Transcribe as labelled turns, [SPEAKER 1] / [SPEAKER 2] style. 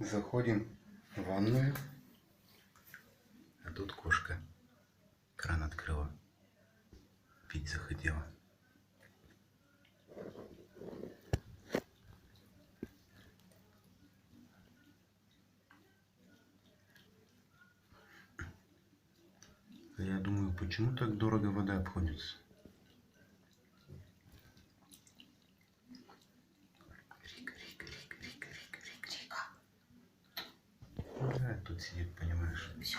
[SPEAKER 1] Заходим в ванную. А тут кошка кран открыла. Пить захотела. Я думаю, почему так дорого вода обходится? Рика. Да, тут сидит, понимаешь.
[SPEAKER 2] Все.